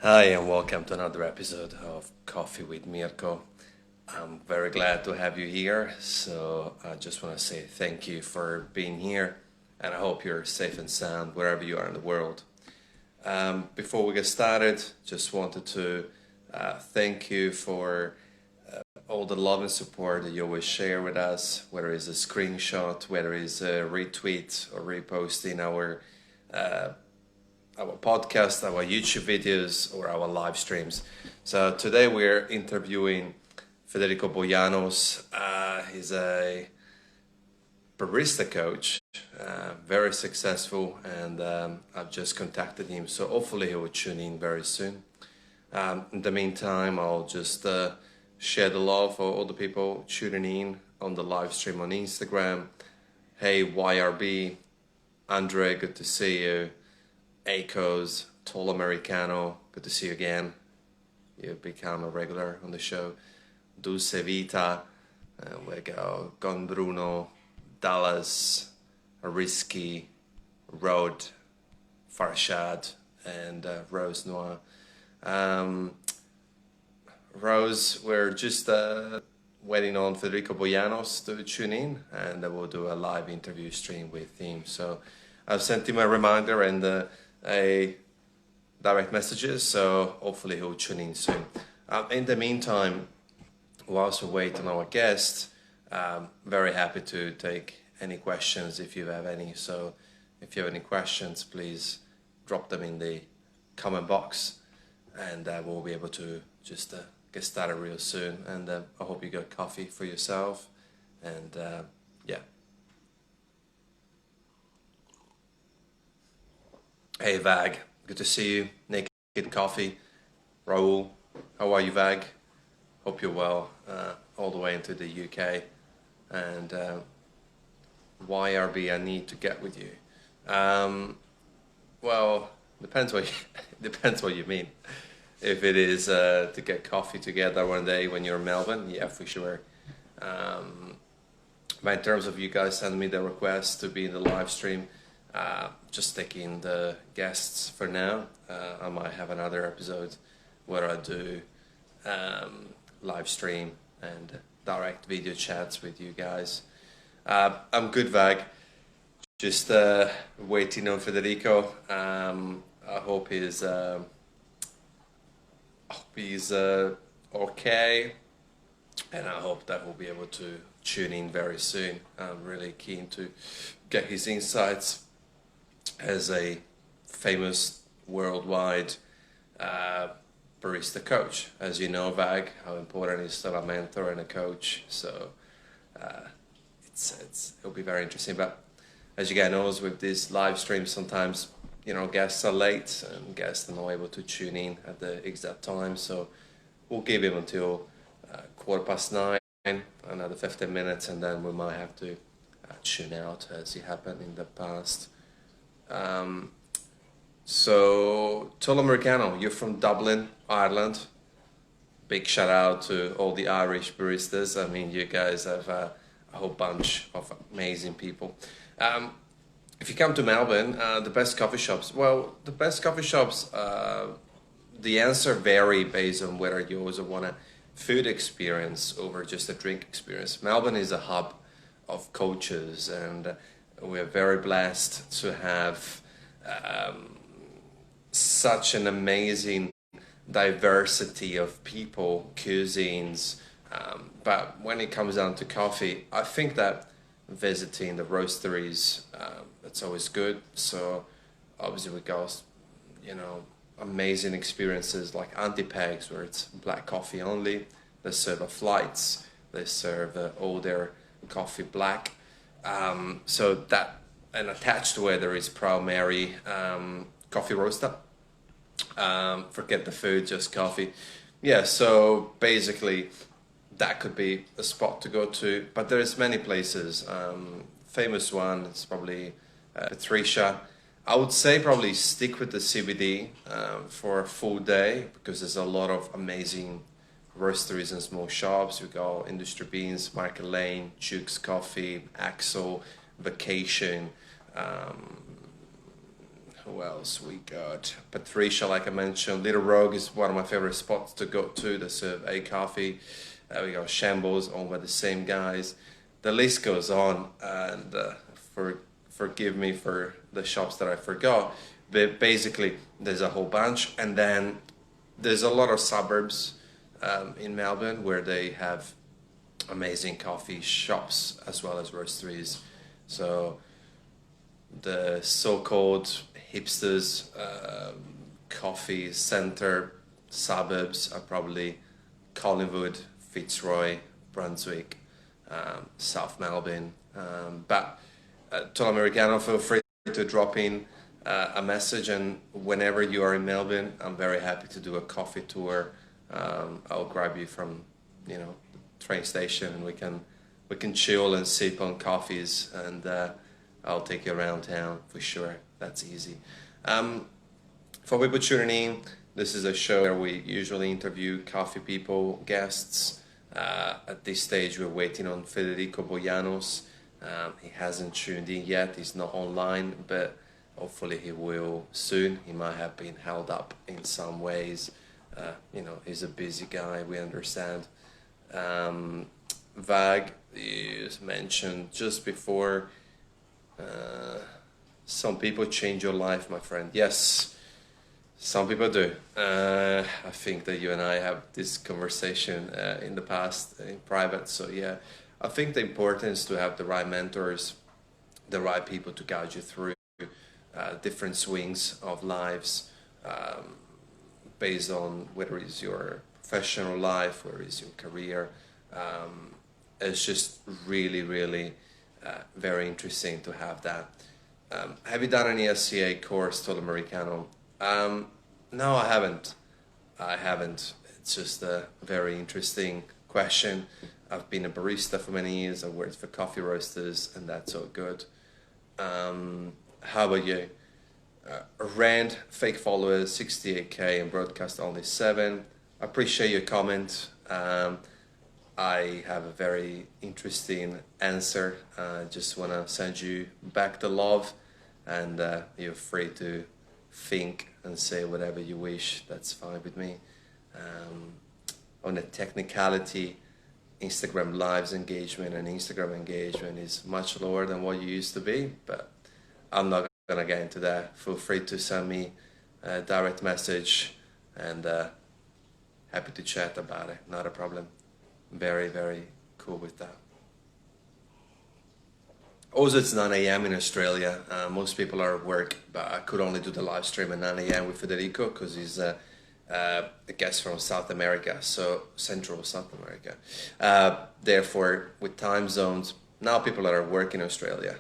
Hi, and welcome to another episode of Coffee with Mirko. I'm very glad to have you here. So I just want to say thank you for being here, and I hope you're safe and sound wherever you are in the world. Before we get started, just wanted to thank you for all the love and support that you always share with us, whether it's a screenshot, whether it's a retweet or reposting our podcast, our YouTube videos, or our live streams. So today we're interviewing Federico Bolanos. He's a barista coach, very successful, and I've just contacted him. So hopefully he will tune in very soon. In the meantime, I'll just share the love for all the people tuning in on the live stream on Instagram. Hey, YRB, Andre, good to see you. Akos, Tall Americano, good to see you again. You've become a regular on the show. Dulce Vita, we go. Gon Bruno, Dallas, Risky, Rod, Farshad, and Rose Noir. Rose, we're just waiting on Federico Bolanos to tune in, and we'll do a live interview stream with him. So I've sent him a reminder and a direct messages, so hopefully he'll tune in soon. In the meantime, whilst we wait on our guest, very happy to take any questions if you have any. So if you have any questions, please drop them in the comment box, and we'll be able to just get started real soon. And I hope you got coffee for yourself, and yeah. Hey Vag, good to see you. Naked Coffee, Raul, how are you Vag? Hope you're well, all the way into the UK. And YRB, I need to get with you. Well, depends what you mean. If it is to get coffee together one day when you're in Melbourne, yeah, for sure. But in terms of you guys sending me the request to be in the live stream, just taking the guests for now. I might have another episode where I do live stream and direct video chats with you guys. I'm good, Vag. Just waiting on Federico. I hope he's okay, and I hope that we'll be able to tune in very soon. I'm really keen to get his insights as a famous worldwide barista coach. As you know, Vag, how important is to have a mentor and a coach. So it'll be very interesting. But as you guys know, with these live streams, sometimes guests are late and guests are not able to tune in at the exact time. So we'll give him until 9:15, another 15 minutes, and then we might have to tune out, as it happened in the past. So Tall Americano, you're from Dublin, Ireland. Big shout out to all the Irish baristas. I mean, you guys have a whole bunch of amazing people. If you come to Melbourne, the best coffee shops, the answer vary based on whether you also want a food experience over just a drink experience. Melbourne is a hub of coaches, and we're very blessed to have such an amazing diversity of people, cuisines. But when it comes down to coffee, I think that visiting the roasteries, it's always good. So obviously we got, amazing experiences like Antipegs, where it's black coffee only. They serve flights. They serve all their coffee black. So that, and attached to it there is Proud Mary coffee roaster. Forget the food, just coffee. Yeah, so basically that could be a spot to go to, but there's many places. Famous one, it's probably Patricia. I would say probably stick with the CBD for a full day, because there's a lot of amazing roasteries and small shops. We got Industry Beans, Market Lane, Duke's Coffee, Axel, Vacation. Who else we got? Patricia, like I mentioned. Little Rogue is one of my favorite spots to go to. They serve a coffee. We got Shambles, owned by the same guys. The list goes on, and forgive me for the shops that I forgot. But basically, there's a whole bunch, and then there's a lot of suburbs in Melbourne where they have amazing coffee shops as well as roasteries. So the so-called hipsters coffee center suburbs are probably Collingwood, Fitzroy, Brunswick, South Melbourne. But Tall Americano, feel free to drop in a message, and whenever you are in Melbourne, I'm very happy to do a coffee tour. I'll grab you from, you know, the train station, and we can chill and sip on coffees, and I'll take you around town for sure. That's easy. For people tuning in, this is a show where we usually interview coffee people, guests. At this stage, we're waiting on Federico Bolanos. He hasn't tuned in yet. He's not online, but hopefully he will soon. He might have been held up in some ways. You know, he's a busy guy, we understand. Vag is mentioned just before. Some people change your life, my friend. Yes, some people do. I think that you and I have this conversation in the past in private. So yeah, I think the importance to have the right mentors, the right people to guide you through different swings of lives, based on whether it's your professional life, whether it's your career. It's just really, really very interesting to have that. Have you done any SCA course, Tall Americano? No, I haven't. It's just a very interesting question. I've been a barista for many years. I worked for coffee roasters, and that's all good. How about you? Rand, fake followers, 68k, and broadcast only 7. I appreciate your comment. I have a very interesting answer. I just want to send you back the love, and you're free to think and say whatever you wish. That's fine with me. On the technicality, Instagram Lives engagement and Instagram engagement is much lower than what you used to be, but I'm not going to get into that. Feel free to send me a direct message, and happy to chat about it. Not a problem. Very, very cool with that. Also, it's 9 a.m. in Australia. Most people are at work, but I could only do the live stream at 9 a.m. with Federico because he's a guest from South America, so Central South America. Therefore, with time zones, now people are at work in Australia.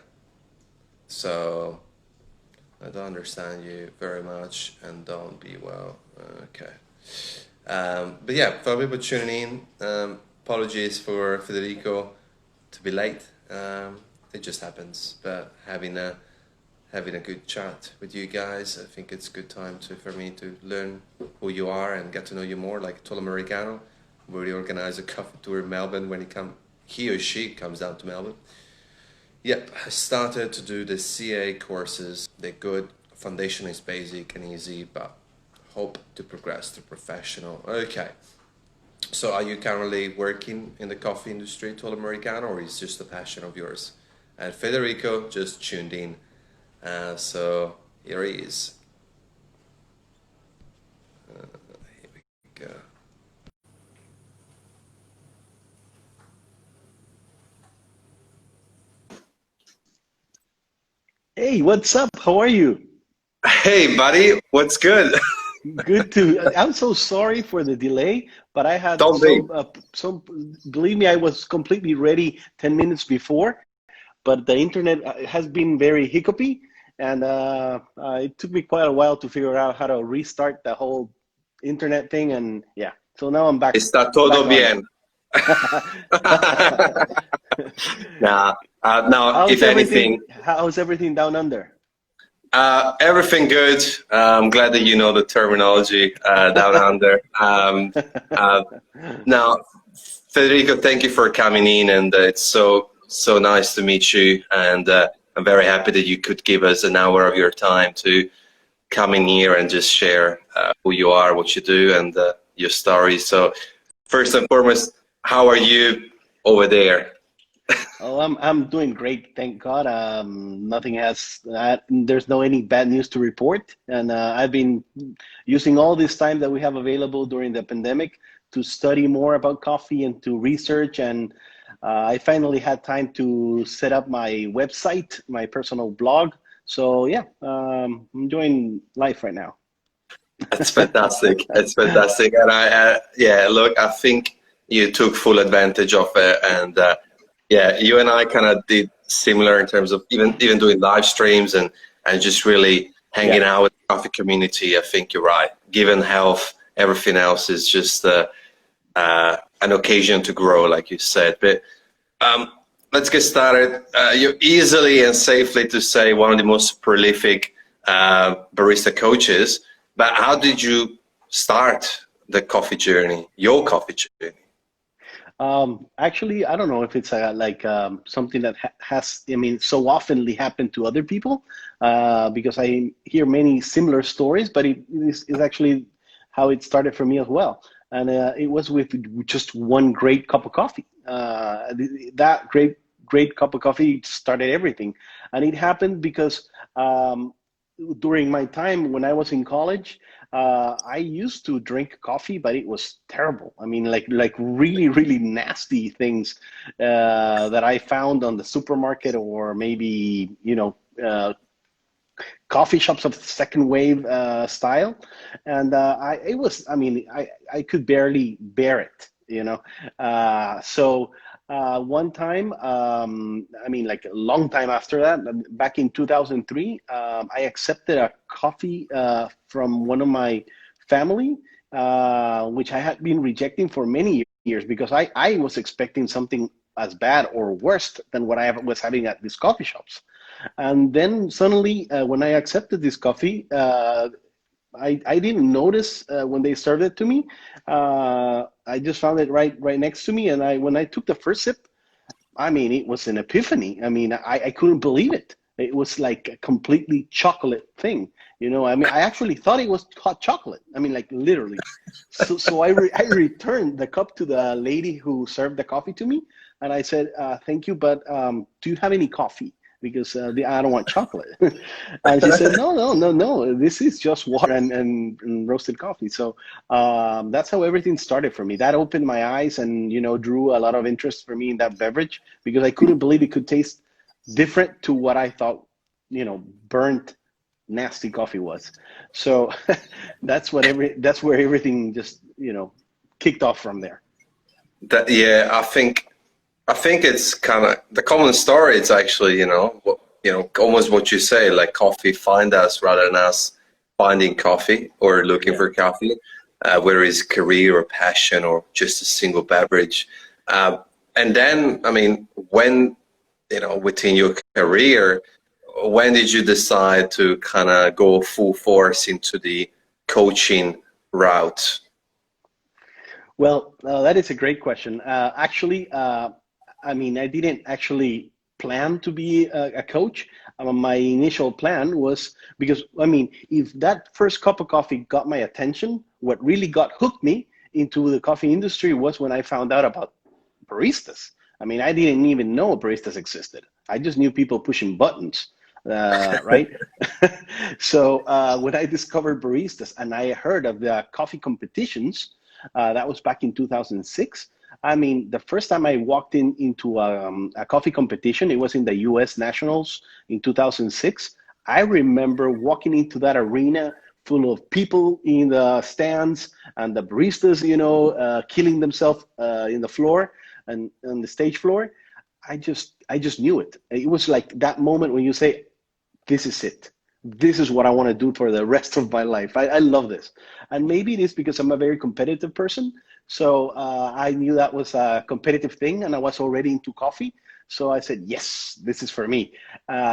So I don't understand you very much, and don't be well. Okay. But yeah, for people tuning in, apologies for Federico to be late. It just happens. But having a good chat with you guys, I think it's a good time for me to learn who you are and get to know you more. Like Tall Americano, we organize a coffee tour in Melbourne when he or she comes down to Melbourne. Yep, I started to do the CA courses. They're good. Foundation is basic and easy, but hope to progress to professional. Okay. So are you currently working in the coffee industry, Tall Americano, or is it just a passion of yours? And Federico just tuned in. So here he is. Here we go. Hey, what's up? How are you? Hey, buddy, what's good? Good to. I'm so sorry for the delay, but I had Don't be. some. Believe me, I was completely ready 10 minutes before, but the internet has been very hiccupy, and it took me quite a while to figure out how to restart the whole internet thing. And yeah, so now I'm back. Está todo Back on. bien. Nah, no, How's if anything, How's everything down under? everything good. I'm glad that you know the terminology down under. Now, Federico, thank you for coming in, and it's so nice to meet you. And I'm very happy that you could give us an hour of your time to come in here and just share who you are, what you do, and your story. So first and foremost, how are you over there? Oh, I'm doing great, thank God. Nothing has there's no any bad news to report, and I've been using all this time that we have available during the pandemic to study more about coffee and to research. And I finally had time to set up my website, my personal blog. So yeah, I'm enjoying life right now. It's fantastic. It's fantastic. And yeah, look, I think you took full advantage of it. And yeah, you and I kind of did similar in terms of even doing live streams and just really hanging Yeah. out with the coffee community. I think you're right. Given health, everything else is just an occasion to grow, like you said. But um, let's get started. You're easily and safely to say one of the most prolific barista coaches. But how did you start the coffee journey, your coffee journey? Actually, I don't know if it's something that has, I mean, so oftenly happened to other people, because I hear many similar stories, but it is actually how it started for me as well. And it was with just one great cup of coffee. That great cup of coffee started everything. And it happened because during my time when I was in college, I used to drink coffee, but it was terrible. I mean, like really, really nasty things that I found on the supermarket, or maybe, coffee shops of second wave style. And it was, I mean, I could barely bear it, one time, I mean, like a long time after that, back in 2003, I accepted a coffee from one of my family, which I had been rejecting for many years, because I was expecting something as bad or worse than what I was having at these coffee shops. And then suddenly, when I accepted this coffee, I didn't notice when they served it to me. I just found it right next to me, and when I took the first sip, I mean, it was an epiphany. I mean, I couldn't believe it. It was like a completely chocolate thing. I mean, I actually thought it was hot chocolate. I mean, like literally. So I returned the cup to the lady who served the coffee to me, and I said, "Thank you, but do you have any coffee? Because I don't want chocolate." And she said, "No, no, no, no. This is just water and roasted coffee." So that's how everything started for me. That opened my eyes and, drew a lot of interest for me in that beverage, because I couldn't believe it could taste different to what I thought, burnt, nasty coffee was. So that's where everything just, kicked off from there. Yeah, I think it's kind of the common story. It's actually, almost what you say, like coffee find us rather than us finding coffee or looking Yeah. for coffee, whether it's career or passion or just a single beverage. And then, I mean, when, within your career, when did you decide to kind of go full force into the coaching route? Well, that is a great question. Actually, I mean, I didn't actually plan to be a coach. My initial plan was, because, I mean, if that first cup of coffee got my attention, what really got hooked me into the coffee industry was when I found out about baristas. I mean, I didn't even know baristas existed. I just knew people pushing buttons, right? So when I discovered baristas and I heard of the coffee competitions, that was back in 2006. I mean, the first time I walked into a coffee competition, it was in the U.S. Nationals in 2006. I remember walking into that arena full of people in the stands, and the baristas, killing themselves in the floor and on the stage floor. I just knew it. It was like that moment when you say, "This is it. This is what I want to do for the rest of my life. I love this." And maybe it is because I'm a very competitive person. So I knew that was a competitive thing, and I was already into coffee. So I said, yes, this is for me.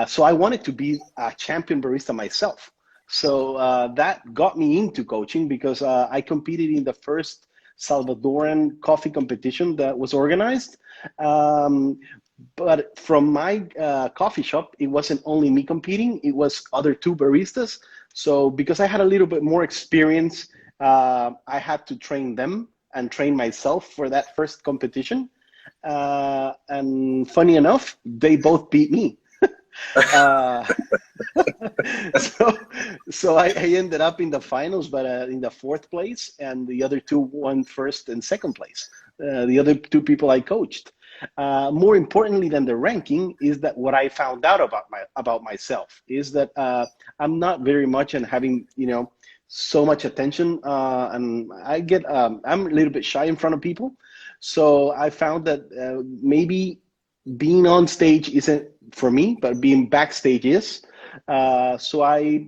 So I wanted to be a champion barista myself. So that got me into coaching, because I competed in the first Salvadoran coffee competition that was organized. Um, but from my coffee shop, it wasn't only me competing, it was other two baristas. So because I had a little bit more experience, I had to train them and train myself for that first competition. And funny enough, they both beat me. Uh, so I ended up in the finals, but in the fourth place, and the other two won first and second place. The other two people I coached. More importantly than the ranking is that what I found out about myself is that I'm not very much in having so much attention, and I'm a little bit shy in front of people. So I found that maybe being on stage isn't for me, but being backstage is. So I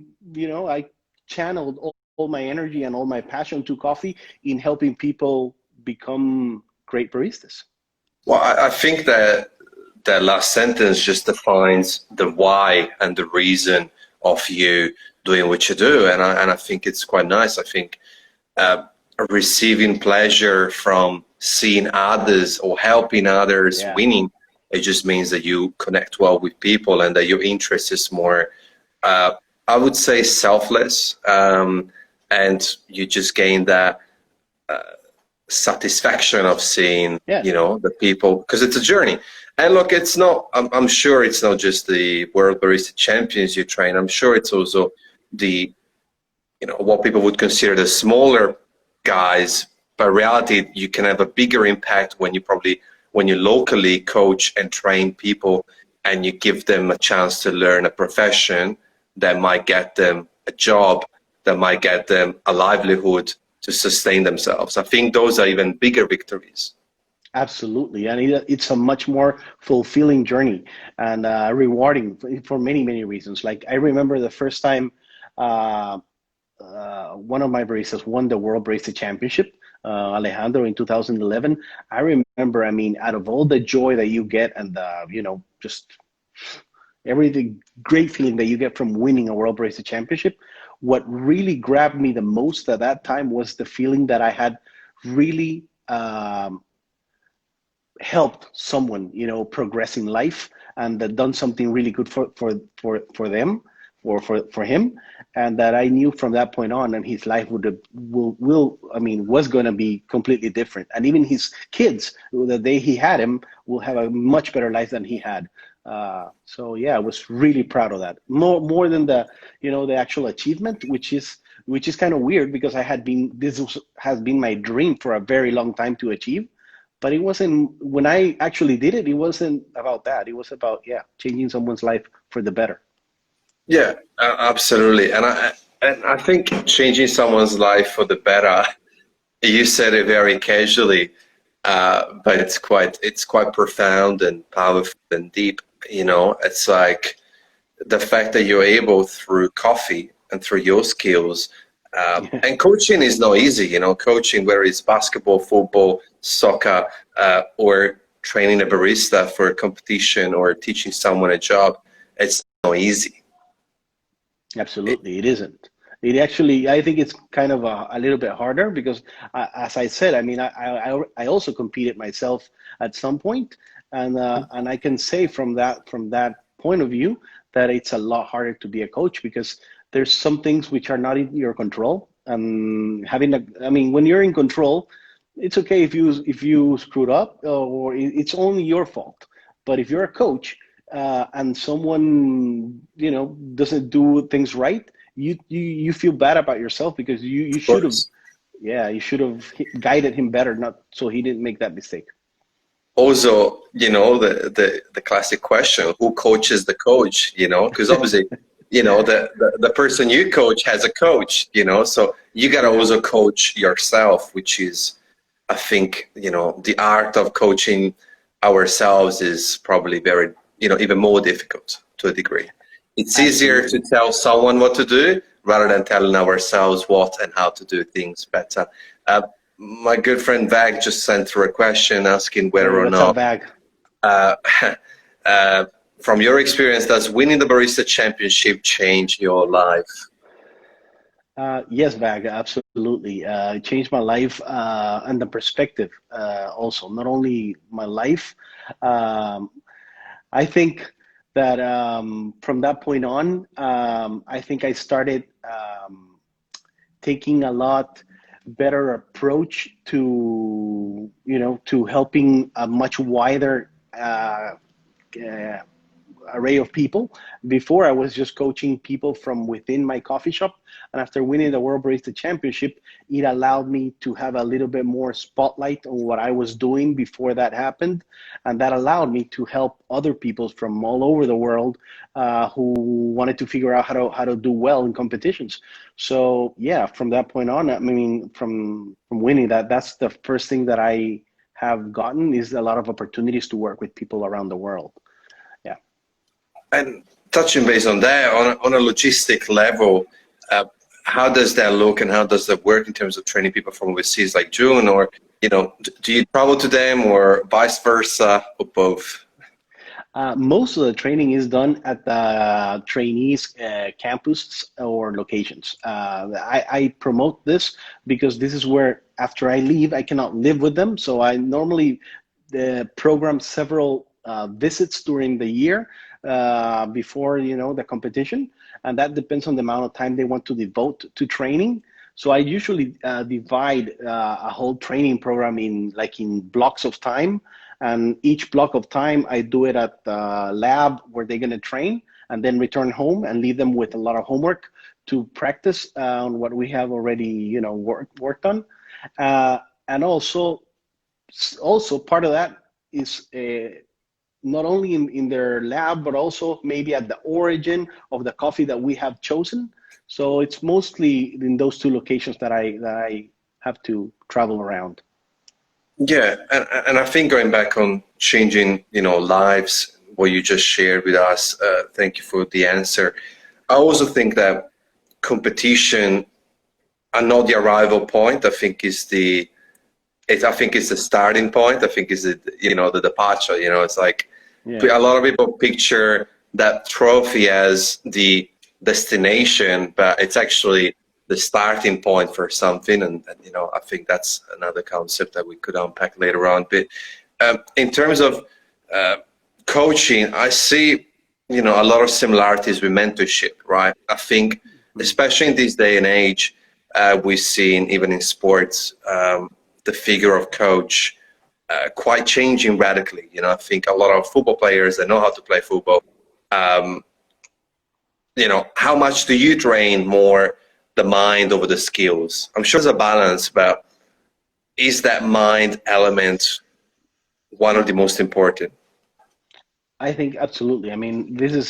channeled all my energy and all my passion to coffee in helping people become great baristas. Well, I think that that last sentence just defines the why and the reason of you doing what you do, and I think it's quite nice. I think uh, receiving pleasure from seeing others or helping others Yeah. winning, it just means that you connect well with people and that your interest is more, uh, I would say, selfless, and you just gain that satisfaction of seeing, Yes. the people, because it's a journey. And look, it's not, I'm sure it's not just the World Barista Champions you train. I'm sure it's also the, what people would consider the smaller guys. But in reality, you can have a bigger impact when you locally coach and train people and you give them a chance to learn a profession that might get them a job, that might get them a livelihood to sustain themselves. I think those are even bigger victories. Absolutely, and it's a much more fulfilling journey and rewarding for many, many reasons. Like I remember the first time uh, one of my baristas won the World Barista Championship, Alejandro, in 2011. I remember, I mean, out of all the joy that you get and the, just everything great feeling that you get from winning a World Barista Championship, what really grabbed me the most at that time was the feeling that I had really helped someone, progress in life and that done something really good for them or for him, and that I knew from that point on, and his life will I mean was going to be completely different, and even his kids, the day he had him, will have a much better life than he had. So yeah, I was really proud of that. More than the actual achievement, which is kind of weird because has been my dream for a very long time to achieve. But it wasn't, when I actually did it, it wasn't about that. It was about, yeah, changing someone's life for the better. Yeah, absolutely. And I think changing someone's life for the better, you said it very casually, but it's quite profound and powerful and deep. It's like the fact that you're able through coffee and through your skills, Yeah. and coaching is not easy. Coaching, whether it's basketball, football, soccer, or training a barista for a competition or teaching someone a job, it's not easy. Absolutely, it isn't. It actually, I think it's kind of a little bit harder because, as I said, I mean, I also competed myself at some point, and I can say from that point of view that it's a lot harder to be a coach because there's some things which are not in your control. I mean, when you're in control, it's okay if you screwed up or it's only your fault. But if you're a coach and someone doesn't do things right, you feel bad about yourself because you Of should have, course. yeah, you should have guided him better, not so he didn't make that mistake. Also, the classic question, who coaches the coach, because obviously, the person you coach has a coach, so you got to Yeah, also coach yourself, which is, I think, the art of coaching ourselves is probably very, even more difficult to a degree. It's easier to absolutely. tell someone what to do rather than telling ourselves what and how to do things better. Uh, my good friend Vag just sent through a question asking whether Hey, or what's up, not, Bag? uh, uh, from your experience, does winning the Barista Championship change your life? Yes, Bag, absolutely. It changed my life and the perspective also, not only my life. Um, I think. that from that point on, I think I started taking a lot better approach to, to helping a much wider uh, array of people. Before, I was just coaching people from within my coffee shop, and after winning the World Barista Championship, it allowed me to have a little bit more spotlight on what I was doing before that happened, and that allowed me to help other people from all over the world who wanted to figure out how to do well in competitions. So yeah, from that point on, I mean, from winning that, that's the first thing that I have gotten, is a lot of opportunities to work with people around the world. Yeah. And touching base on that, on a logistic level, how does that look and how does that work in terms of training people from overseas like June? Or, do you travel to them or vice versa, or both? Most of the training is done at the trainees' campus or locations. I promote this because this is where, after I leave, I cannot live with them. So I normally program several visits during the year before, the competition. And that depends on the amount of time they want to devote to training. So I usually divide a whole training program in blocks of time. And each block of time, I do it at the lab where they're going to train, and then return home and leave them with a lot of homework to practice on what we have already, worked on. And also part of that is not only in their lab, but also maybe at the origin of the coffee that we have chosen. So it's mostly in those two locations that I have to travel around. Yeah, and I think going back on changing, lives, what you just shared with us, thank you for the answer. I also think that competition and not the arrival point, I think is the starting point. I think is the departure. It's like, yeah, a lot of people picture that trophy as the destination, but it's actually the starting point for something. And I think that's another concept that we could unpack later on. But in terms of coaching, I see, a lot of similarities with mentorship, right? I think, especially in this day and age, we've seen, even in sports, the figure of coach quite changing radically. I think a lot of football players, they know how to play football. How much do you train more the mind over the skills? I'm sure there's a balance, but is that mind element one of the most important? I think absolutely. I mean, this is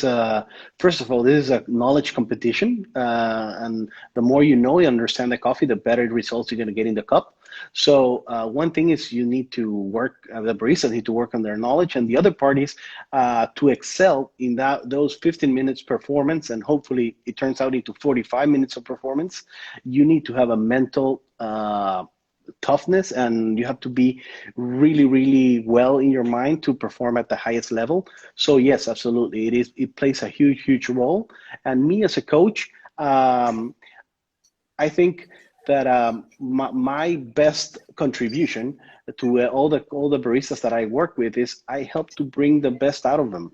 first of all, this is a knowledge competition, and the more you know, you understand the coffee, the better results you're going to get in the cup. So one thing is you need to work, the baristas need to work on their knowledge, and the other part is to excel in those 15 minutes performance, and hopefully it turns out into 45 minutes of performance. You need to have a mental toughness, and you have to be really, really well in your mind to perform at the highest level. So yes, absolutely, it plays a huge role. And me as a coach, I think that my best contribution to all the baristas that I work with is I help to bring the best out of them.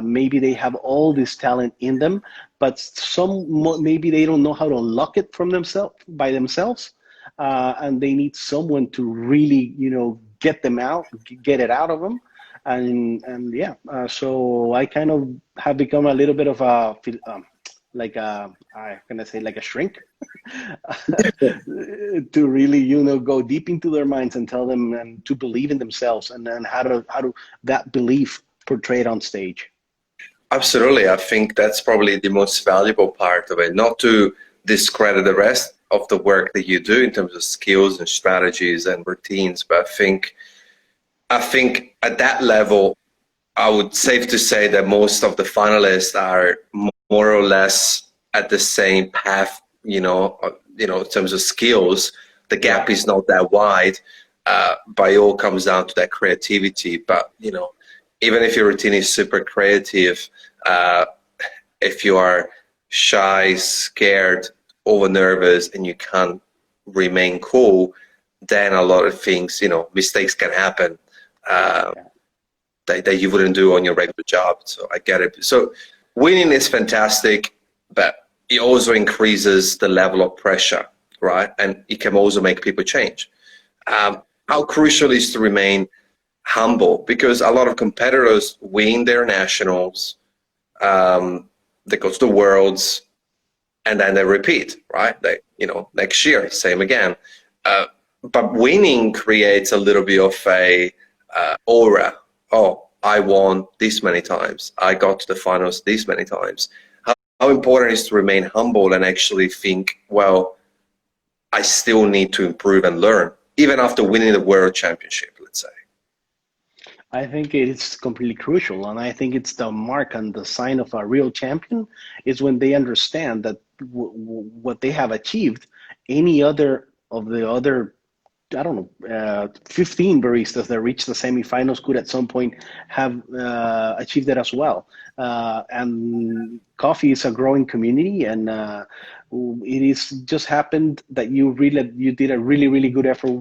Maybe they have all this talent in them, but maybe they don't know how to unlock it from by themselves. And they need someone to really, get it out of them. And yeah, so I kind of have become a little bit of a, like a shrink to really, go deep into their minds and tell them and to believe in themselves, and then how to that belief portrayed on stage. Absolutely. I think that's probably the most valuable part of it, not to discredit the rest of the work that you do in terms of skills and strategies and routines. But I think at that level, I would safe to say that most of the finalists are more or less at the same path, in terms of skills. The gap is not that wide, but it all comes down to that creativity. But, even if your routine is super creative, if you are shy, scared, over nervous, and you can't remain cool, then a lot of things, mistakes can happen. that you wouldn't do on your regular job. So I get it. So winning is fantastic, but it also increases the level of pressure, right? And it can also make people change. How crucial is to remain humble, because a lot of competitors win their nationals, they go to the worlds, and then they repeat, right? They, next year, same again. But winning creates a little bit of a aura. Oh, I won this many times. I got to the finals this many times. How important is to remain humble and actually think, well, I still need to improve and learn, even after winning the world championship, let's say. I think it is completely crucial, and I think it's the mark and the sign of a real champion is when they understand that what they have achieved, any other of the other, I don't know, 15 baristas that reached the semifinals could at some point have achieved that as well. And coffee is a growing community, and it is just happened that you did a really good effort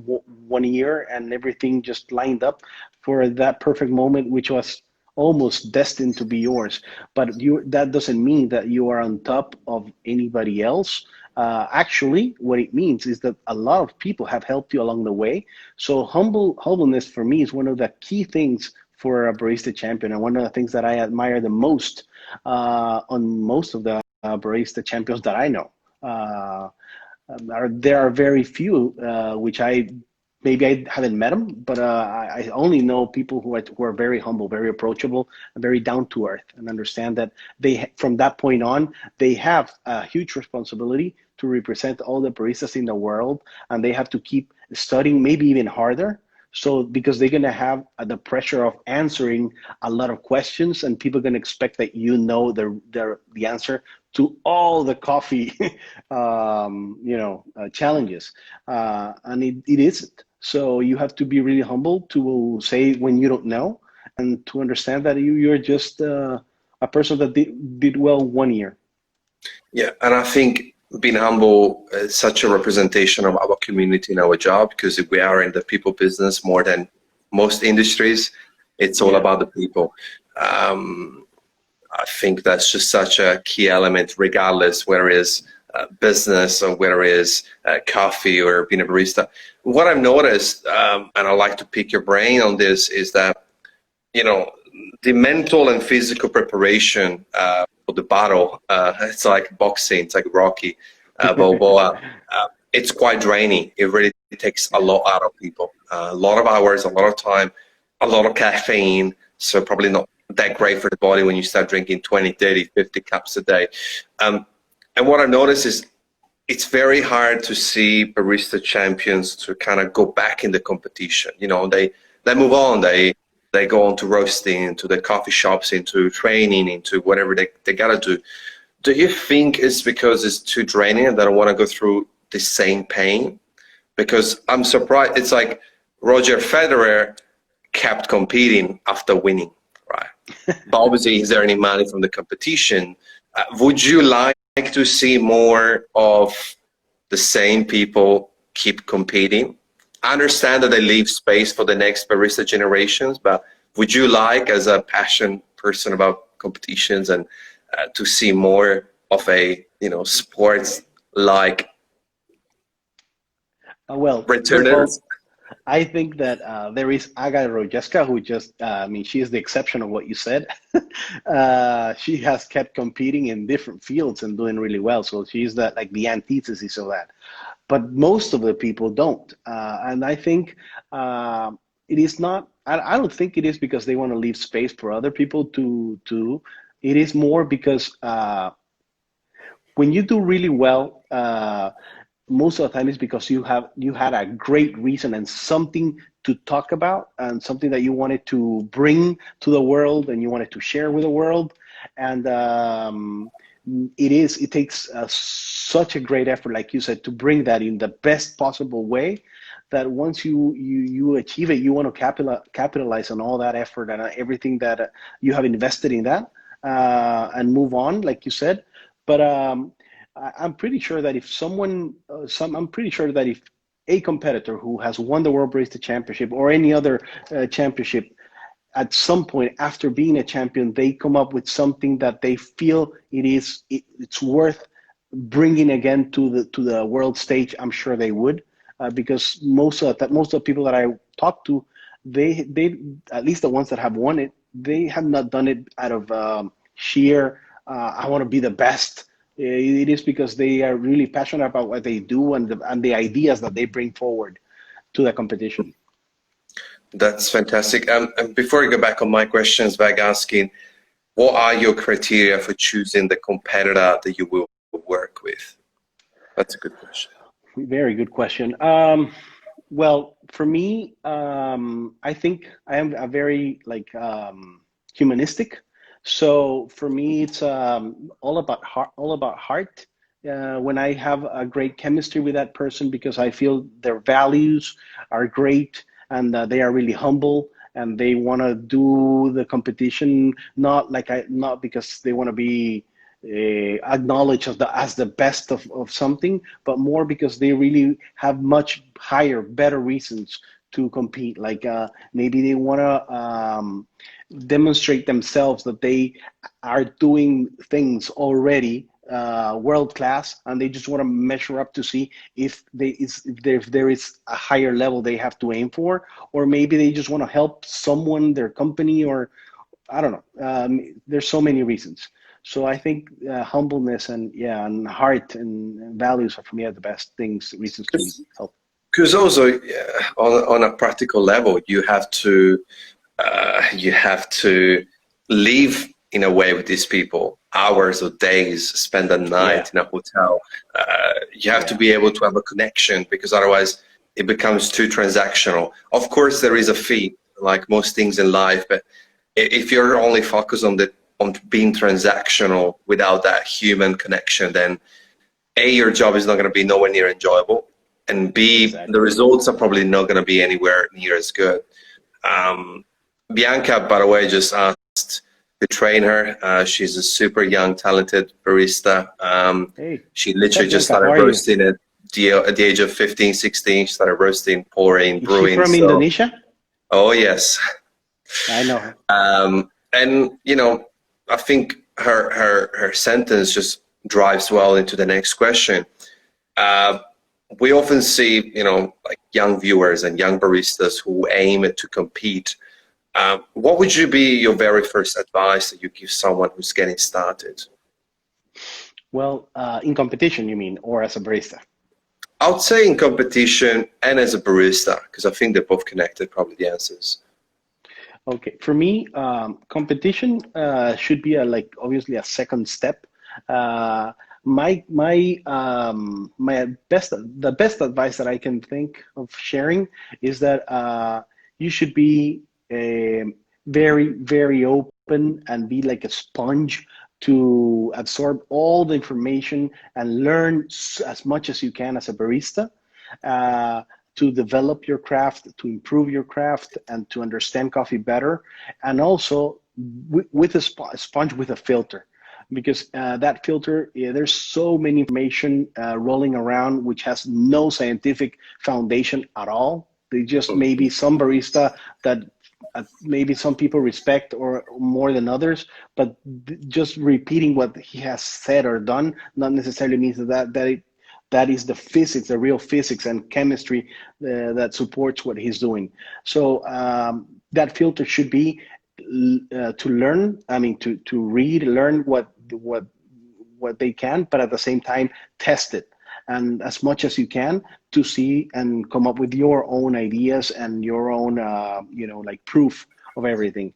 one year, and everything just lined up for that perfect moment, which was almost destined to be yours. But that doesn't mean that you are on top of anybody else. Actually, what it means is that a lot of people have helped you along the way. So humbleness for me is one of the key things for a barista champion, and one of the things that I admire the most on most of the barista champions that I know. There are very few which maybe I haven't met them, but I only know people who are very humble, very approachable, and very down to earth, and understand that from that point on, they have a huge responsibility to represent all the baristas in the world, and they have to keep studying, maybe even harder. So because they're gonna have the pressure of answering a lot of questions, and people are gonna expect that you know the answer to all the coffee, challenges, and it isn't. So you have to be really humble to say when you don't know, and to understand that you're just a person that did well one year. Yeah, and I think being humble is such a representation of our community in our job, because we are in the people business more than most industries. It's all about the people. I think that's just such a key element, regardless whether it's business or whether it's coffee or being a barista. What I've noticed, and I'd like to pick your brain on this, is that, the mental and physical preparation for the battle, it's like boxing, it's like Rocky Balboa. It's quite draining. It really takes a lot out of people. A lot of hours, a lot of time, a lot of caffeine. So probably not that great for the body when you start drinking 20, 30, 50 cups a day. And what I've noticed is it's very hard to see barista champions to kind of go back in the competition. They move on. They go on to roasting, into the coffee shops, into training, into whatever they gotta do. Do you think it's because it's too draining and they don't want to go through the same pain? Because I'm surprised. It's like Roger Federer kept competing after winning, right? But obviously he's earning money from the competition. Would you like to see more of the same people keep competing? I understand that they leave space for the next barista generations, but would you like, as a passionate person about competitions, and to see more of a sports like Well, first of all, returners? I think that there is Aga Rojeska, who just, she is the exception of what you said. She has kept competing in different fields and doing really well. So she's like the antithesis of that. But most of the people don't. And I think it is not, I don't think it is because they want to leave space for other people to. It is more because when you do really well, most of the time it's because you had a great reason and something to talk about, and something that you wanted to bring to the world and you wanted to share with the world. And it takes such a great effort, like you said, to bring that in the best possible way, that once you achieve it, you want to capitalize on all that effort and everything that you have invested in that, and move on, like you said. But I'm pretty sure that I'm pretty sure that if a competitor who has won the World Barista Championship or any other championship at some point after being a champion, they come up with something that they feel it's worth bringing again to the world stage. I'm sure they would, because most of the people that I talk to, they at least the ones that have won it, they have not done it out of sheer I want to be the best. It is because they are really passionate about what they do and the ideas that they bring forward to the competition. That's fantastic. And before I go back on my questions, back asking, what are your criteria for choosing the competitor that you will work with? That's a good question. Very good question. Well, for me, I think I am a very like humanistic. So for me, it's all about heart. All about heart. When I have a great chemistry with that person, because I feel their values are great and they are really humble and they want to do the competition not because they want to be acknowledged as the best of something, but more because they really have much higher, better reasons to compete. Like maybe they want to demonstrate themselves that they are doing things already world class, and they just want to measure up to see if there is a higher level they have to aim for, or maybe they just want to help someone, their company, or I don't know. There's so many reasons. So I think humbleness and heart and values are for me are the best reasons to help. Because also on a practical level, you have to live in a way with these people, hours or days, spend a night in a hotel. You have to be able to have a connection, because otherwise it becomes too transactional. Of course, there is a fee, like most things in life, but if you're only focused on being transactional without that human connection, then A, your job is not going to be nowhere near enjoyable, and B, the results are probably not going to be anywhere near as good. Bianca, by the way, just asked to train her. She's a super young, talented barista. She literally just started roasting at the age of 15, 16. She started roasting, pouring, brewing. Is she from Indonesia? Oh, yes. I know her. And, you know, I think her sentence just drives well into the next question. We often see, you know, like young viewers and young baristas who aim to compete. What would be your very first advice that you give someone who's getting started? Well, in competition, you mean, or as a barista? I would say in competition and as a barista, because I think they're both connected, probably the answers. Okay, for me, competition should be obviously a second step. The best advice that I can think of sharing is that you should be very, very open and be like a sponge to absorb all the information and learn as much as you can as a barista. To develop your craft, to improve your craft, and to understand coffee better, and also with a sponge with a filter, because that filter, there's so many information rolling around which has no scientific foundation at all. They just maybe some barista that maybe some people respect or more than others, but just repeating what he has said or done not necessarily means that is the physics, the real physics and chemistry that supports what he's doing. So that filter should be to learn. I mean, to read, learn what they can, but at the same time test it, and as much as you can to see and come up with your own ideas and your own like proof of everything.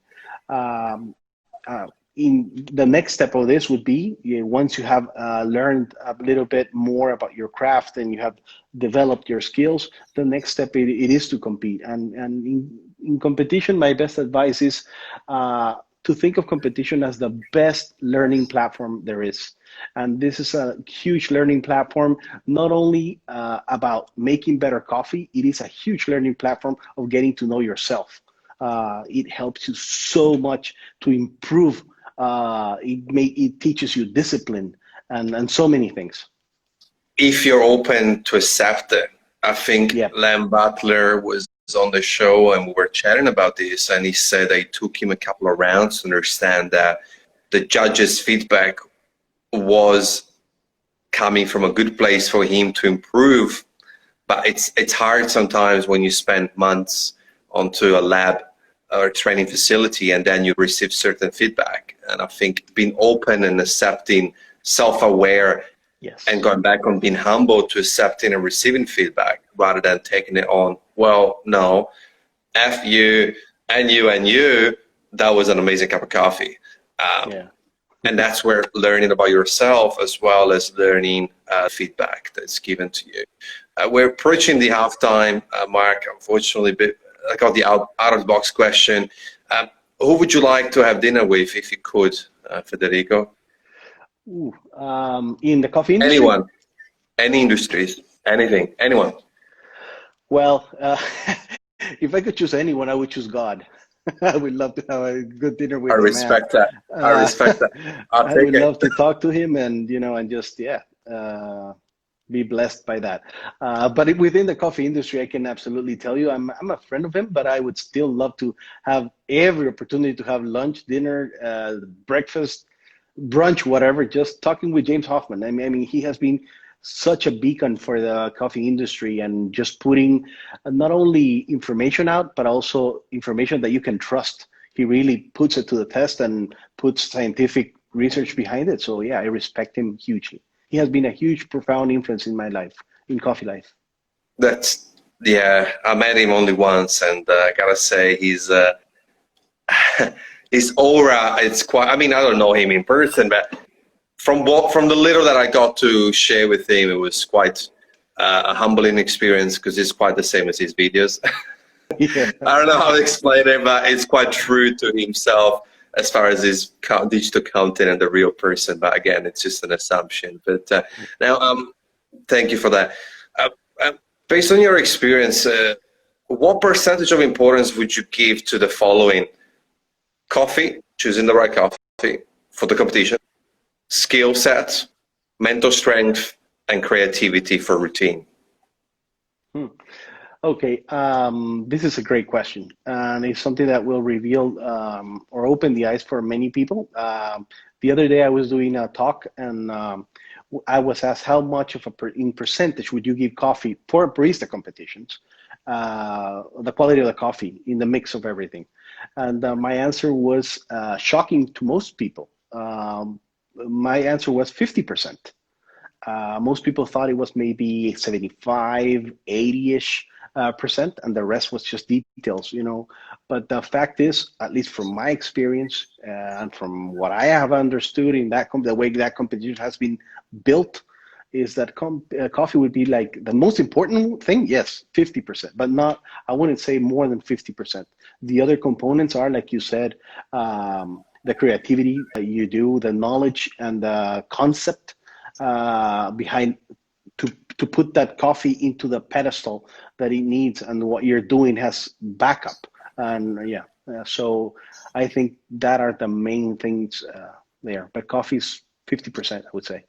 In the next step of this would be, once you have learned a little bit more about your craft and you have developed your skills, the next step it is to compete. And in competition, my best advice is to think of competition as the best learning platform there is. And this is a huge learning platform, not only about making better coffee, it is a huge learning platform of getting to know yourself. It helps you so much to improve. It teaches you discipline and so many things. If you're open to accept it, I think Len Butler was on the show and we were chatting about this, and he said that it took him a couple of rounds to understand that the judges' feedback was coming from a good place for him to improve. But it's hard sometimes when you spend months onto a lab or training facility and then you receive certain feedback. And I think being open and accepting, self-aware, Yes. and going back on being humble to accepting and receiving feedback rather than taking it on, well, no, F you and you and you, that was an amazing cup of coffee. Yeah. And that's where learning about yourself as well as learning feedback that's given to you. We're approaching the halftime, Mark, unfortunately, but I got the out of the box question. Who would you like to have dinner with if you could, Federico? Ooh, in the coffee industry? Anyone, any industries, anything, anyone. Well, if I could choose anyone, I would choose God. I would love to have a good dinner I with the man. respect that. I respect that. I'll I take would it. love to talk to him and, and just, be blessed by that. But within the coffee industry, I can absolutely tell you, I'm a friend of him, but I would still love to have every opportunity to have lunch, dinner, breakfast, brunch, whatever, just talking with James Hoffman. I mean, he has been such a beacon for the coffee industry and just putting not only information out, but also information that you can trust. He really puts it to the test and puts scientific research behind it. So yeah, I respect him hugely. He has been a huge, profound influence in my life, in coffee life. Yeah, I met him only once, and I gotta say, his aura, it's quite, I mean, I don't know him in person, but from the little that I got to share with him, it was quite a humbling experience because it's quite the same as his videos. Yeah. I don't know how to explain it, but it's quite true to himself as far as his digital content and the real person. But again, it's just an assumption. But now, thank you for that. Based on your experience, what percentage of importance would you give to the following? Coffee, choosing the right coffee for the competition, skill set, mental strength, and creativity for routine. Okay, this is a great question, and it's something that will reveal or open the eyes for many people. The other day, I was doing a talk, and I was asked how much of in percentage would you give coffee for barista competitions, the quality of the coffee in the mix of everything, and my answer was shocking to most people. My answer was 50%. Most people thought it was maybe 75, 80-ish percent, and the rest was just details, But the fact is, at least from my experience and from what I have understood in the way that competition has been built, is that coffee would be like the most important thing. Yes, 50%, but not. I wouldn't say more than 50%. The other components are, like you said, the creativity that you do, the knowledge and the concept behind to put that coffee into the pedestal that it needs, and what you're doing has backup. And so I think that are the main things there. But coffee's 50%, I would say.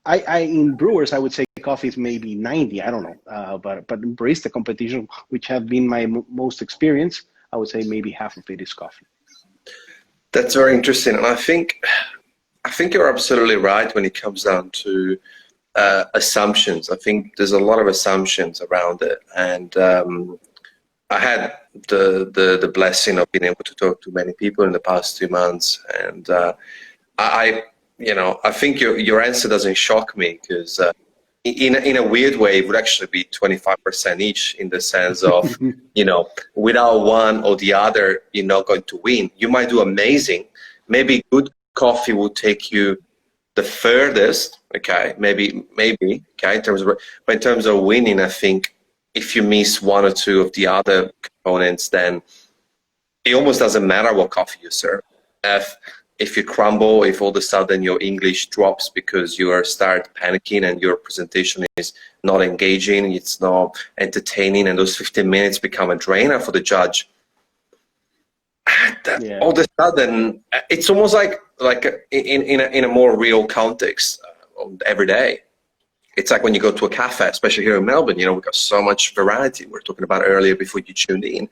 I in brewers, I would say coffee is maybe 90. I don't know, but in barista competition, which have been my most experience, I would say maybe half of it is coffee. That's very interesting, and I think you're absolutely right when it comes down to assumptions. I think there's a lot of assumptions around it, and I had the blessing of being able to talk to many people in the past 2 months, and I think your answer doesn't shock me because in a weird way it would actually be 25% each, in the sense of without one or the other you're not going to win. You might do amazing. Maybe good coffee will take you the furthest, okay, maybe, okay, in terms of winning, I think if you miss one or two of the other components, then it almost doesn't matter what coffee you serve. If you crumble, if all of a sudden your English drops because you start panicking and your presentation is not engaging, it's not entertaining, and those 15 minutes become a drainer for the judge, all of a sudden, it's almost like in a more real context every day. It's like when you go to a cafe, especially here in Melbourne, you know, we've got so much variety. We're talking about earlier before you tuned in.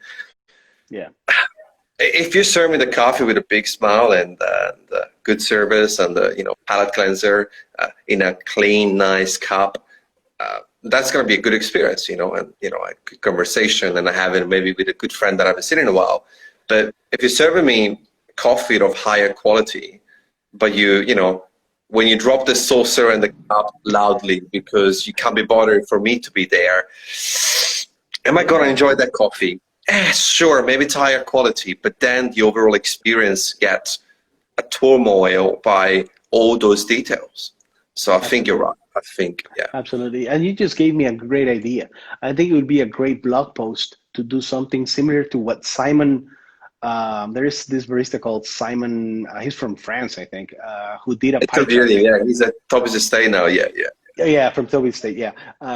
Yeah. If you serve me the coffee with a big smile and good service and the, you know, palate cleanser in a clean, nice cup, that's going to be a good experience, you know, and, you know, a good conversation and I have it maybe with a good friend that I haven't seen in a while. But if you're serving me coffee of higher quality, but you know, when you drop the saucer and the cup loudly because you can't be bothered for me to be there, am I going to enjoy that coffee? Sure, maybe it's higher quality, but then the overall experience gets a turmoil by all those details. So I think you're right. I think, yeah. Absolutely. And you just gave me a great idea. I think it would be a great blog post to do something similar to what Simon, there is this barista called Simon, he's from France, I think, who did a It's a pie chart. beauty, yeah. He's at top of the state now, yeah, yeah. Yeah, from Toby State, yeah.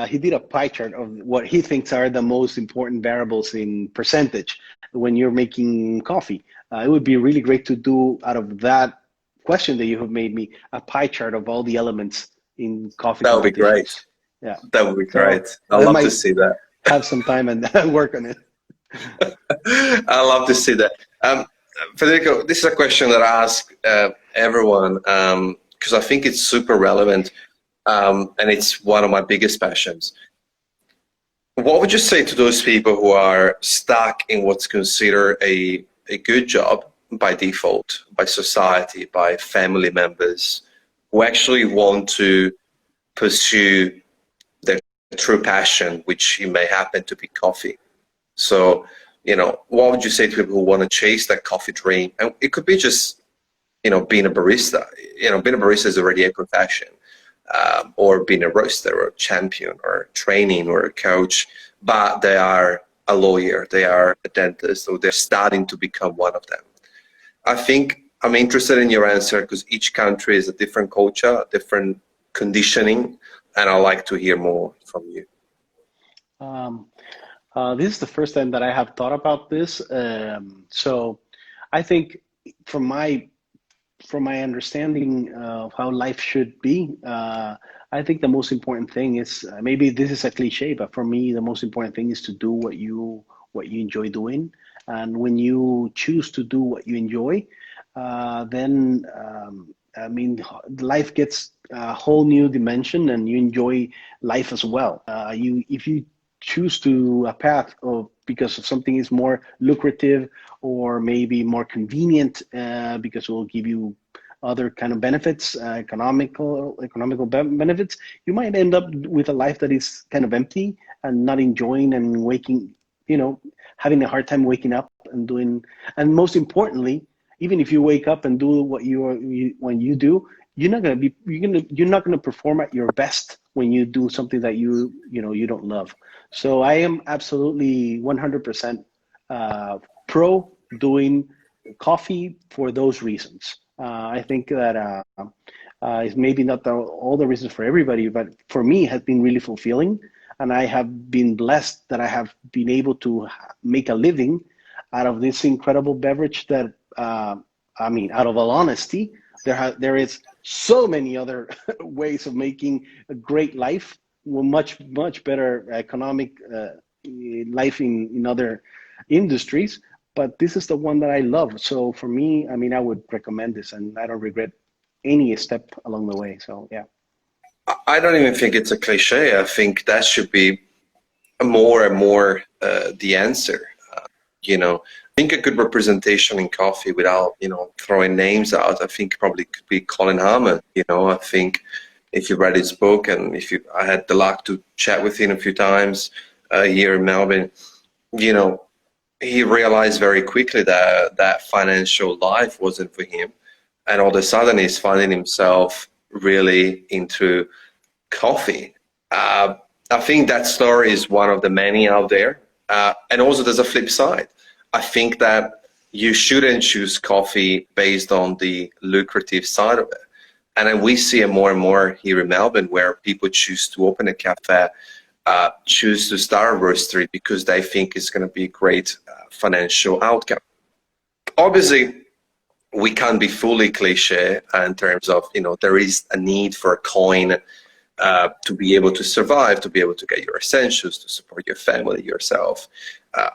He did a pie chart of what he thinks are the most important variables in percentage when you're making coffee. It would be really great to do out of that question that you have made me a pie chart of all the elements in coffee That would be great. competitions. Yeah. That would be So great. I'd I love to might see that. have some time and work on it. I love to see that. Federico, this is a question that I ask everyone because I think it's super relevant and it's one of my biggest passions. What would you say to those people who are stuck in what's considered a good job by default, by society, by family members, who actually want to pursue their true passion, which it may happen to be coffee? So, you know, what would you say to people who want to chase that coffee dream? And it could be just, you know, being a barista. You know, being a barista is already a profession, or being a roaster or a champion or training or a coach, but they are a lawyer, they are a dentist, or they're starting to become one of them. I think I'm interested in your answer because each country is a different culture, a different conditioning, and I'd like to hear more from you. Um, this is the first time that I have thought about this. So I think from my understanding of how life should be, I think the most important thing is maybe this is a cliche, but for me, the most important thing is to do what you enjoy doing. And when you choose to do what you enjoy, then I mean, life gets a whole new dimension, and you enjoy life as well. If you choose to a path of because of something is more lucrative or maybe more convenient because it will give you other kind of benefits, economical benefits, you might end up with a life that is kind of empty and not enjoying and waking, you know, having a hard time waking up and doing. And most importantly, even if you wake up and do what when you do, you're not gonna perform at your best when you do something that you don't love. So I am absolutely 100% pro doing coffee for those reasons. I think that it's maybe not all the reasons for everybody, but for me, it has been really fulfilling. And I have been blessed that I have been able to make a living out of this incredible beverage that, I mean, out of all honesty, there is so many other ways of making a great life, much better economic life in other industries. But this is the one that I love. So for me, I mean, I would recommend this, and I don't regret any step along the way. So yeah. I don't even think it's a cliche. I think that should be more and more the answer. You know, I think a good representation in coffee without, you know, throwing names out, I think probably could be Colin Harmon. You know, I think if you read his book and I had the luck to chat with him a few times here in Melbourne, you know, he realized very quickly that financial life wasn't for him. And all of a sudden he's finding himself really into coffee. I think that story is one of the many out there. And also there's a flip side. I think that you shouldn't choose coffee based on the lucrative side of it. And then we see it more and more here in Melbourne where people choose to open a cafe, choose to start a roastery because they think it's going to be a great financial outcome. Obviously, we can't be fully cliche in terms of, you know, there is a need for a coin to be able to survive, to be able to get your essentials, to support your family, yourself.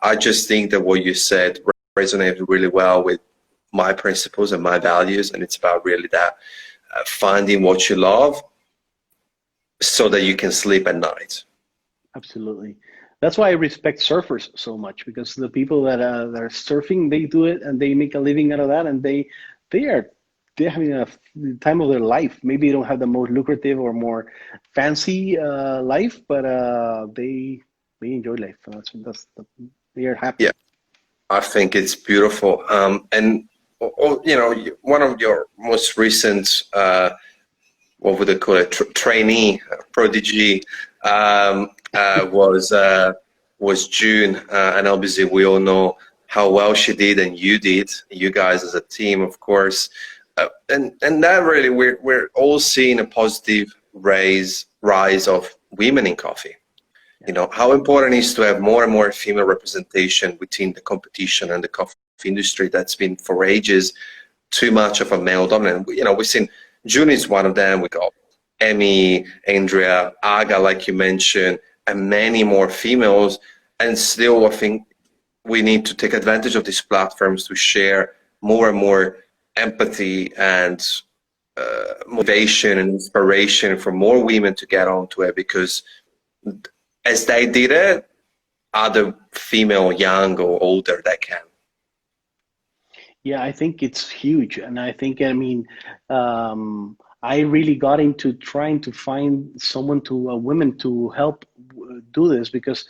I just think that what you said resonated really well with my principles and my values, and it's about really that finding what you love so that you can sleep at night. Absolutely. That's why I respect surfers so much, because the people that are surfing, they do it and they make a living out of that, and they are they're having the time of their life. Maybe they don't have the most lucrative or more fancy life, but they enjoy life. They are happy. Yeah, I think it's beautiful. And you know, one of your most recent, what would they call it, trainee, prodigy, was June, and obviously we all know how well she did, and you did, you guys as a team, of course, and that really we're all seeing a positive rise of women in coffee. You know, how important it is to have more and more female representation within the competition and the coffee industry that's been for ages too much of a male dominant. You know, we've seen June is one of them. We got Emmy, Andrea, Aga, like you mentioned, and many more females. And still, I think we need to take advantage of these platforms to share more and more empathy and motivation and inspiration for more women to get onto it, because as they did it, other female, young or older, that can. Yeah, I think it's huge, and I think, I mean, I really got into trying to find someone to women to help do this, because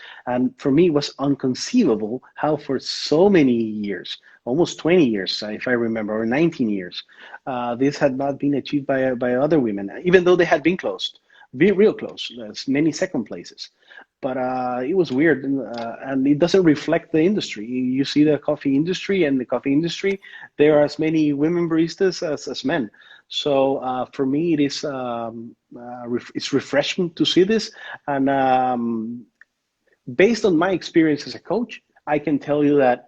for me it was unconceivable how for so many years, almost 20 years, if I remember, or 19 years, this had not been achieved by other women, even though they had been close, be real close. There's many second places, but it was weird, and it doesn't reflect the industry. You see the coffee industry, and the coffee industry, there are as many women baristas as men. So for me, it is it's refreshing to see this, and based on my experience as a coach, I can tell you that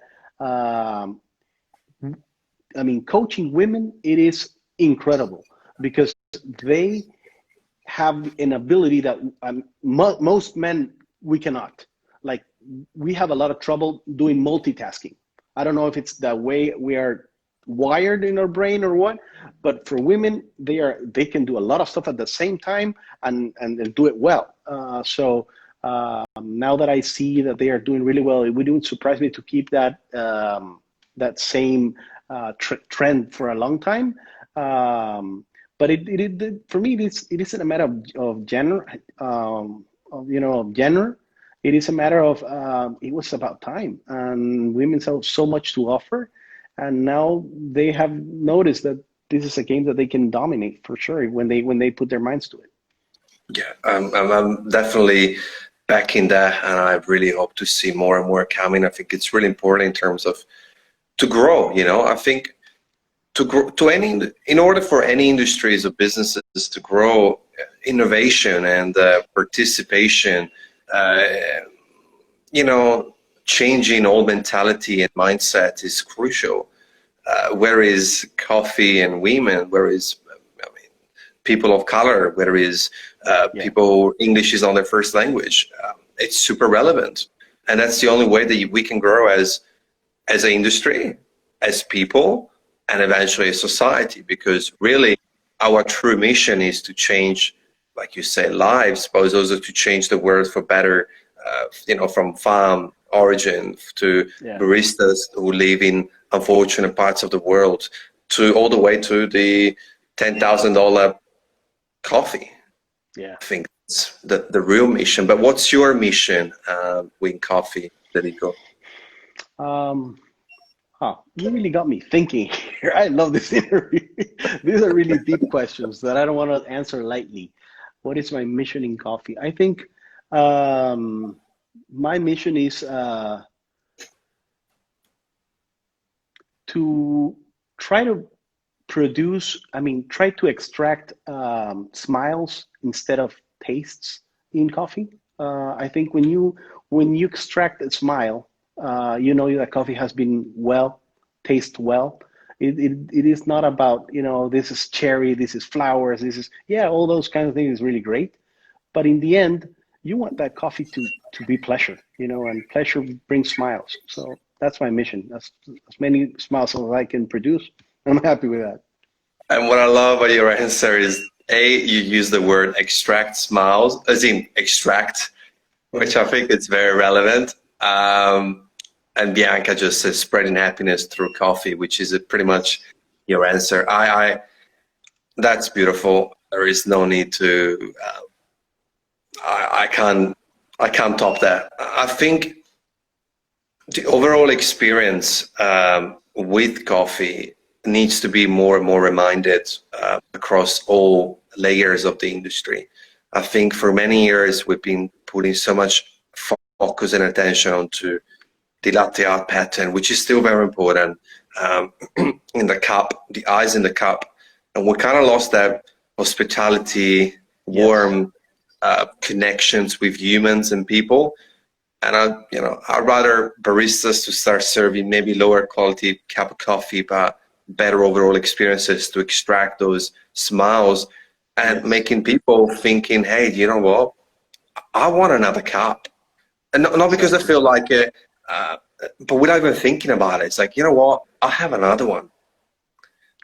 I mean, coaching women, it is incredible, because they have an ability that most men, we cannot. Like, we have a lot of trouble doing multitasking. I don't know if it's the way we are wired in our brain or what, but for women, they can do a lot of stuff at the same time, and do it well. Now that I see that they are doing really well, it wouldn't surprise me to keep that that same trend for a long time. But for me, it isn't a matter of gender, of gender. It is a matter of it was about time, and women have so much to offer, and now they have noticed that this is a game that they can dominate for sure when they put their minds to it. Yeah, I'm definitely backing that, and I really hope to see more and more coming. I think it's really important in terms of to grow. You know, I think to grow in order for any industries or businesses to grow, innovation and participation, you know, changing old mentality and mindset is crucial. Where is coffee and women? Where is, I mean, people of color? Where is people English is on their first language? It's super relevant, and that's the only way that we can grow as an industry, as people, and eventually a society. Because really, our true mission is to change, like you say, lives, but also to change the world for better. You know, from farm origin to baristas who live in unfortunate parts of the world, to all the way to the $10,000 coffee. Yeah, I think that's the real mission. But what's your mission with coffee, Federico? You really got me thinking here. I love this interview. These are really deep questions that I don't want to answer lightly. What is my mission in coffee? I think my mission is to try to try to extract smiles instead of tastes in coffee. I think when you extract a smile, you know that coffee has been tastes well. It is not about, this is cherry, this is flowers, this is, all those kind of things is really great. But in the end, you want that coffee to be pleasure, and pleasure brings smiles. So that's my mission. As many smiles as I can produce. I'm happy with that. And what I love about your answer is you use the word extract smiles, as in extract, which I think is very relevant. And Bianca just says spreading happiness through coffee, which is pretty much your answer. That's beautiful. There is no need to. I can't top that. I think the overall experience with coffee needs to be more and more reminded across all layers of the industry. I think for many years we've been putting so much focus and attention onto the latte art pattern, which is still very important, in the cup, the eyes in the cup, and we kind of lost that hospitality, warm connections with humans and people. And I'd rather baristas to start serving maybe lower quality cup of coffee, but better overall experiences to extract those smiles and making people thinking, hey, you know what? I want another cup. And not because I feel like it, but without even thinking about it. It's like, you know what? I'll have another one.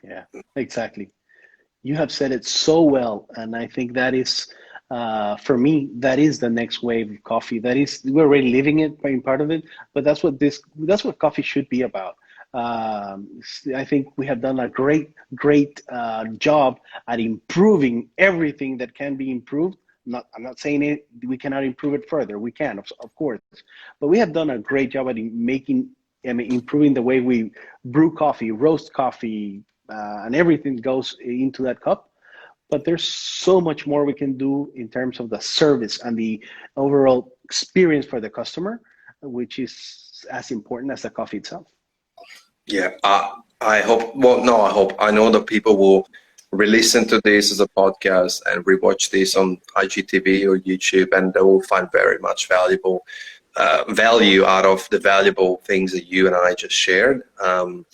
Yeah, exactly. You have said it so well. And I think that is, for me, that is the next wave of coffee. We're already living it, being part of it, but that's what coffee should be about. I think we have done a great job at improving everything that can be improved. I'm not saying we cannot improve it further. We can, of course, but we have done a great job at improving the way we brew coffee, roast coffee, and everything goes into that cup. But there's so much more we can do in terms of the service and the overall experience for the customer, which is as important as the coffee itself. Yeah, I hope, well, no, I know that people will re-listen to this as a podcast and rewatch this on IGTV or YouTube, and they will find very much value out of the valuable things that you and I just shared. And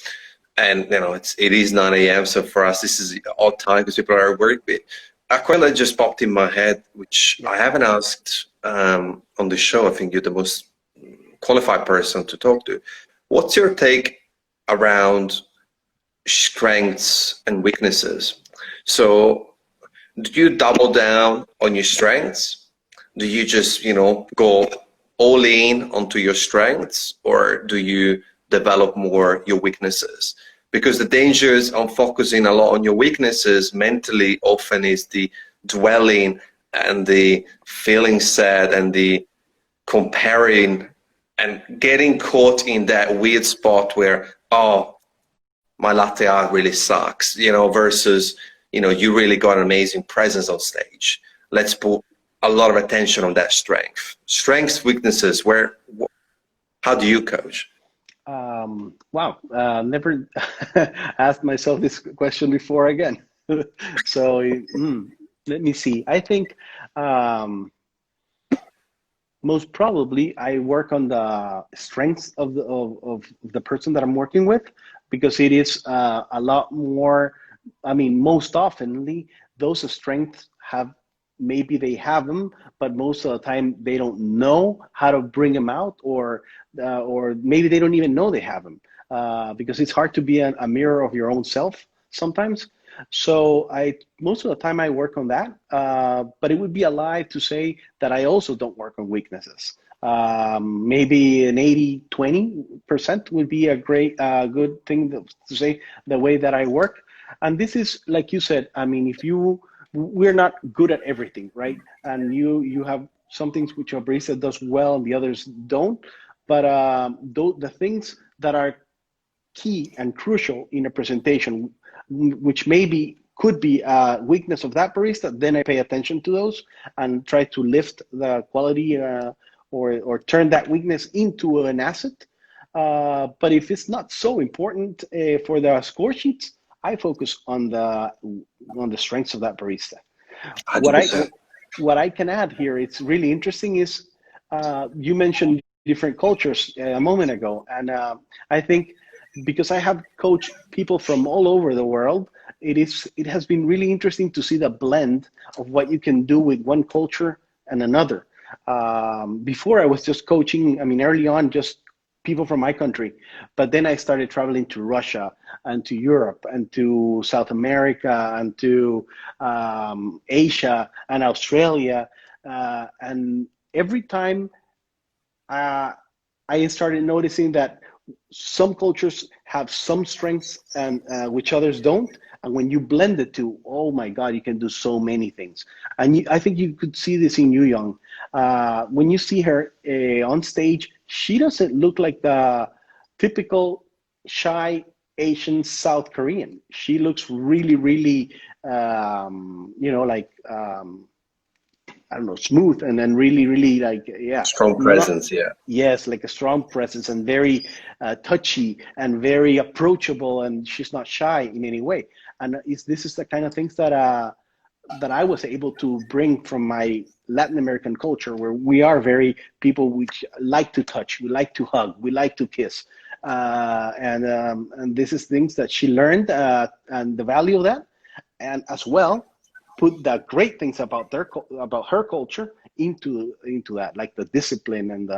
it is 9 a.m. So for us, this is an odd time because people are at work. But a question that just popped in my head, which I haven't asked on the show. I think you're the most qualified person to talk to. What's your take around strengths and weaknesses? So do you double down on your strengths? Do you just, go all in onto your strengths, or do you develop more your weaknesses? Because the dangers on focusing a lot on your weaknesses mentally often is the dwelling and the feeling sad and the comparing and getting caught in that weird spot where, oh, my latte art really sucks, versus, you really got an amazing presence on stage. Let's put a lot of attention on that strength. Strengths, weaknesses, how do you coach? Wow, never asked myself this question before again. So let me see. I think most probably I work on the strengths of the person that I'm working with, because it is a lot more. I mean, most oftenly those strengths maybe they have them, but most of the time they don't know how to bring them out, or maybe they don't even know they have them, because it's hard to be a mirror of your own self sometimes. So most of the time I work on that, but it would be a lie to say that I also don't work on weaknesses. Maybe an 80-20% would be a great good thing to say, the way that I work. And this is, like you said, I mean, we're not good at everything, right? And you have some things which a barista does well and the others don't. But the things that are key and crucial in a presentation, which maybe could be a weakness of that barista, then I pay attention to those and try to lift the quality, or turn that weakness into an asset. But if it's not so important for the score sheets, I focus on the strengths of that barista. 100%. What I can add here, it's really interesting, is you mentioned different cultures a moment ago, and I think because I have coached people from all over the world, it has been really interesting to see the blend of what you can do with one culture and another. Before I was just coaching, I mean, early on, just people from my country. But then I started traveling to Russia and to Europe and to South America and to Asia and Australia. And every time I started noticing that some cultures have some strengths and which others don't. And when you blend the two, oh my God, you can do so many things. And I think you could see this in Yu Young. When you see her on stage, she doesn't look like the typical shy Asian South Korean. She looks really, really, like I don't know, smooth, and then really, really like, yeah. Strong presence, yeah. Yes, like a strong presence, and very touchy and very approachable, and she's not shy in any way. And this is the kind of things that I was able to bring from my Latin American culture, where we are very people which like to touch, we like to hug, we like to kiss, and this is things that she learned, and the value of that, and as well put the great things about her culture into that, like the discipline and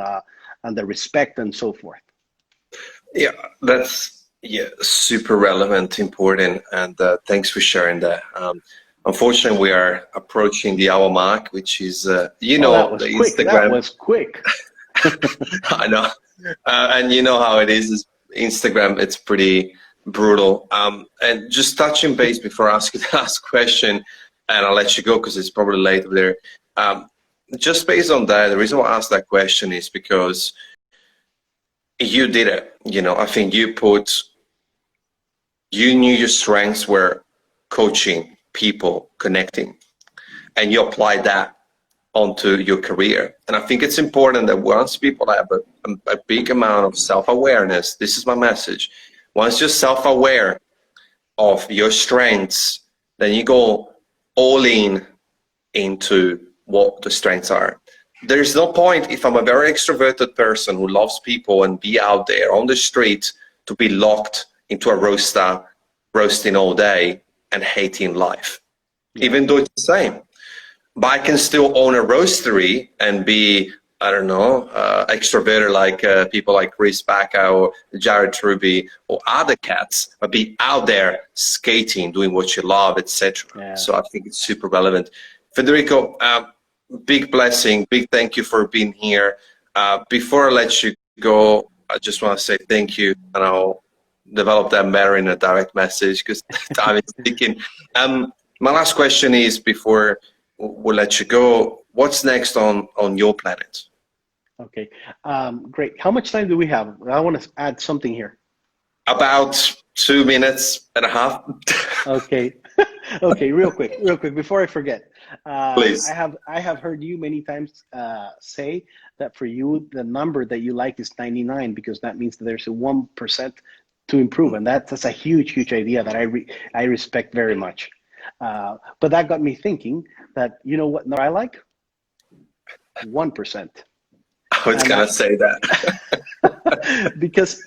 the respect and so forth. Yeah, that's super relevant, important, and thanks for sharing that. Unfortunately, we are approaching the hour mark, which is that was the quick. Instagram. That was quick. I know, and you know how it is Instagram. It's pretty brutal. And just touching base before I ask you the last question, and I'll let you go because it's probably late over there. Just based on that, the reason why I asked that question is because you did it. I think you knew your strengths were coaching, people, connecting, and you applied that onto your career. And I think it's important that once people have a big amount of self-awareness, this is my message. Once you're self-aware of your strengths, then you go all into what the strengths are. There's no point, if I'm a very extroverted person who loves people and be out there on the street, to be locked into a roasting all day and hating life, even though it's the same. But I can still own a roastery and be, I don't know, extroverted like people like Chris Baca or Jared Truby or other cats, but be out there skating, doing what you love, etc. Yeah. So I think it's super relevant. Federico, big blessing, big thank you for being here. Before I let you go, I just want to say thank you, and I'll develop that better in a direct message because time is ticking. My last question is, before we'll let you go, what's next on your planet? Okay, great. How much time do we have? I want to add something here. About 2.5 minutes. Okay. Okay, real quick, before I forget. Please. I have heard you many times say that for you, the number that you like is 99, because that means that there's a 1% to improve. And that's a huge idea that I respect very much. But that got me thinking that, you know what number I like? 1%. I was going to say that. Because,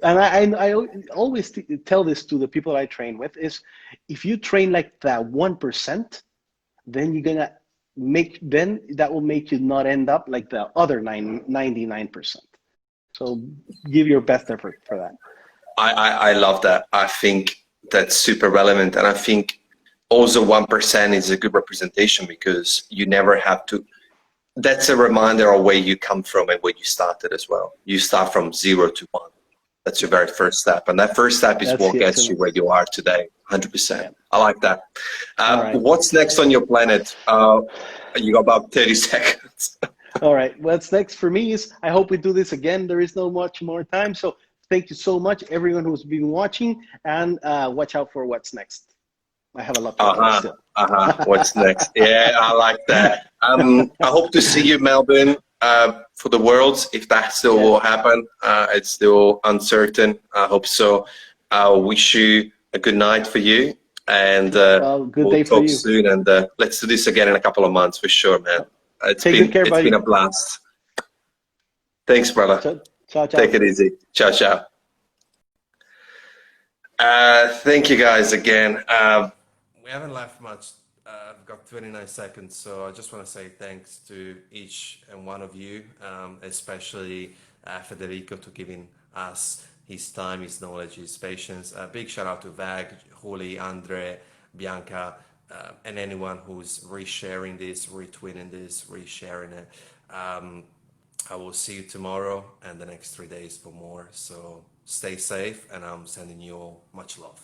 I always tell this to the people I train with, is if you train like that 1%, then you're going to that will make you not end up like the other 99%. So give your best effort for that. I love that. I think that's super relevant. And I think also 1% is a good representation, because you never have to. That's a reminder of where you come from and where you started as well. You start from 0 to 1. That's your very first step. And that first step is what gets you where you are today. 100%. Yeah. I like that. Right. What's next on your planet? You got about 30 seconds. All right. What's next for me is, I hope we do this again. There is no much more time. So thank you so much, everyone who's been watching, and watch out for what's next. I have a lot to still. What's next? Yeah, I like that. I hope to see you in Melbourne for the Worlds, if that still will happen. It's still uncertain. I hope so. I wish you a good night for you, and we'll talk soon. And let's do this again in a couple of months for sure, man. It's been a blast. Thanks, brother. Ciao. Take it easy. Ciao. Thank you guys again. We haven't left much I've got 29 seconds, so I just want to say thanks to each and one of you, especially Federico, to giving us his time, his knowledge, his patience. A big shout out to Vag, Juli, Andre, Bianca, and anyone who's resharing this, retweeting this, resharing it. I will see you tomorrow and the next 3 days for more. So stay safe, and I'm sending you all much love.